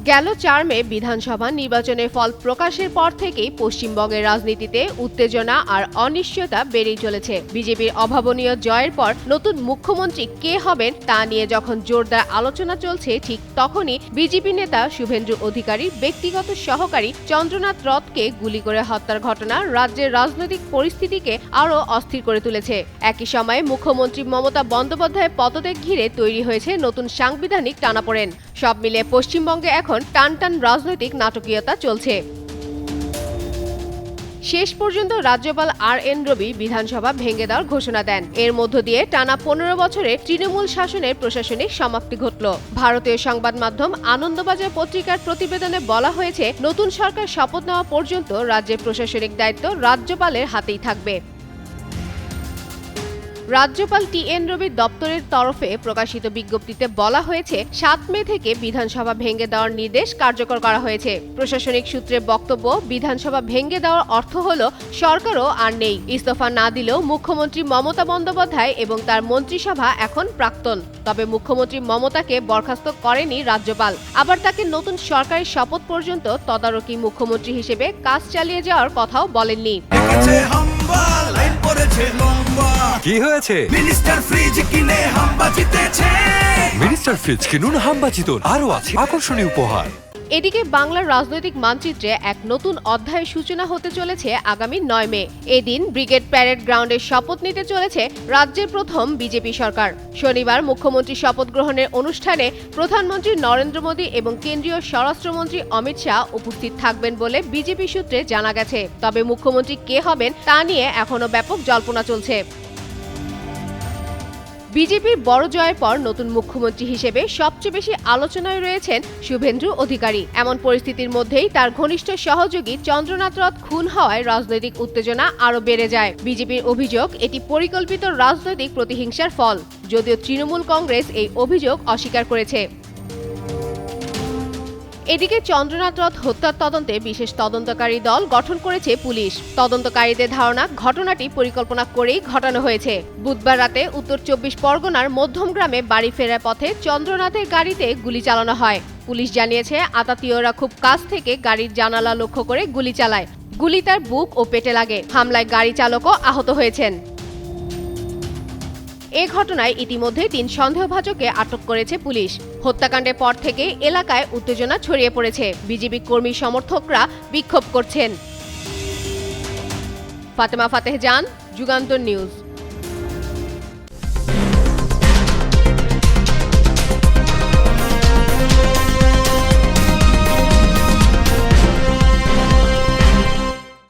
গেল ৪ মে বিধানসভা নির্বাচনের ফল প্রকাশের পর থেকেই পশ্চিমবঙ্গের রাজনীতিতে উত্তেজনা আর অনিশ্চয়তা বেড়েই চলেছে। বিজেপির অভাবনীয় জয়ের পর নতুন মুখ্যমন্ত্রী কে হবেন তা নিয়ে যখন জোরদার আলোচনা চলছে, ঠিক তখনই বিজেপি নেতা শুভেন্দু অধিকারীর ব্যক্তিগত সহকারী চন্দ্রনাথ রথকে গুলি করে হত্যার ঘটনা রাজ্যের রাজনৈতিক পরিস্থিতিকে আরও অস্থির করে তুলেছে। একই সময়ে মুখ্যমন্ত্রী মমতা বন্দ্যোপাধ্যায়ের পদত্যাগ ঘিরে তৈরি হয়েছে নতুন সাংবিধানিক টানাপোড়েন। সব মিলে পশ্চিমবঙ্গে এখন টানটান রাজনৈতিক নাটকীয়তা চলছে। শেষ পর্যন্ত রাজ্যপাল আর.এন. রবি বিধানসভা ভেঙে দেওয়ার ঘোষণা দেন। এর মধ্য দিয়ে টানা ১৫ বছরে তৃণমূল শাসনের প্রশাসনিক সমাপ্তি ঘটল। ভারতীয় সংবাদ মাধ্যম আনন্দবাজার পত্রিকার প্রতিবেদনে বলা হয়েছে, নতুন সরকার শপথ নেওয়া পর্যন্ত রাজ্যের প্রশাসনিক দায়িত্ব রাজ্যপালের হাতেই থাকবে। রাজ্যপাল টি.এন. রবির দপ্তরের তরফে প্রকাশিত বিজ্ঞপ্তিতে বলা হয়েছে, ৭ মে থেকে বিধানসভা ভেঙে দেওয়ার নির্দেশ কার্যকর করা হয়েছে। প্রশাসনিক সূত্রে বক্তব্য, বিধানসভা ভেঙে দেওয়ার অর্থ হল সরকারও আর নেই। ইস্তফা না দিলেও মুখ্যমন্ত্রী মমতা বন্দ্যোপাধ্যায় এবং তার মন্ত্রিসভা এখন প্রাক্তন। তবে মুখ্যমন্ত্রী মমতাকে বরখাস্ত করেনি রাজ্যপাল। আবার তাকে নতুন সরকারের শপথ পর্যন্ত তদারকি মুখ্যমন্ত্রী হিসেবে কাজ চালিয়ে যাওয়ার কথাও বলেননি। কি হয়েছে? মিনিস্টার ফ্রিজ কিনে হাম্বা জিতেছে। মিনিস্টার ফ্রিজ কিনুন, হাম্বা জিতুন, আরো আছে আকর্ষণীয় উপহার। এদিকে বাংলার রাজনৈতিক মানচিত্রে এক নতুন অধ্যায়ের সূচনা হতে চলেছে আগামী ৯ মে। এদিন ব্রিগেড প্যারেড গ্রাউন্ডে শপথ নিতে চলেছে রাজ্যের প্রথম বিজেপি সরকার। শনিবার মুখ্যমন্ত্রী শপথ গ্রহণের অনুষ্ঠানে প্রধানমন্ত্রী নরেন্দ্র মোদী এবং কেন্দ্রীয় স্বরাষ্ট্রমন্ত্রী অমিত শাহ উপস্থিত থাকবেন বলে বিজেপি সূত্রে জানা গেছে। তবে মুখ্যমন্ত্রী কে হবেন তা নিয়ে এখনও ব্যাপক জল্পনা চলছে। বিজেপির বড় জয়ের পর নতুন মুখ্যমন্ত্রী হিসেবে সবচেয়ে বেশি আলোচনায় রয়েছেন শুভেন্দু অধিকারী। এমন পরিস্থিতির মধ্যেই তার ঘনিষ্ঠ সহযোগী চন্দ্রনাথ রথ খুন হওয়ায় রাজনৈতিক উত্তেজনা আরও বেড়ে যায়। বিজেপির অভিযোগ, এটি পরিকল্পিত রাজনৈতিক প্রতিহিংসার ফল, যদিও তৃণমূল কংগ্রেস এই অভিযোগ অস্বীকার করেছে। এদিকে চন্দ্রনাথ রথ হত্যার তদন্তে বিশেষ তদন্তকারী দল গঠন করেছে পুলিশ। তদন্তকারীদের ধারণা, ঘটনাটি পরিকল্পনা করেই ঘটানো হয়েছে। বুধবার রাতে উত্তর ২৪ পরগনার মধ্যমগ্রামে বাড়ি ফেরার পথে চন্দ্রনাথের গাড়িতে গুলি চালানো হয়। পুলিশ জানিয়েছে, আতাতীয়রা খুব কাছ থেকে গাড়ির জানালা লক্ষ্য করে গুলি চালায়। গুলি তার বুক ও পেটে লাগে। হামলায় গাড়ি চালকও আহত হয়েছেন। এ ঘটনায় ইতিমধ্যে ৩ সন্দেহভাজনকে আটক করেছে পুলিশ। হত্যাকাণ্ডের পর থেকে এলাকায় উত্তেজনা ছড়িয়ে পড়েছে। বিজেপি কর্মী সমর্থকরা বিক্ষোভ করছেন। ফাতেমা ফাতেহ জান, যুগান্তর নিউজ।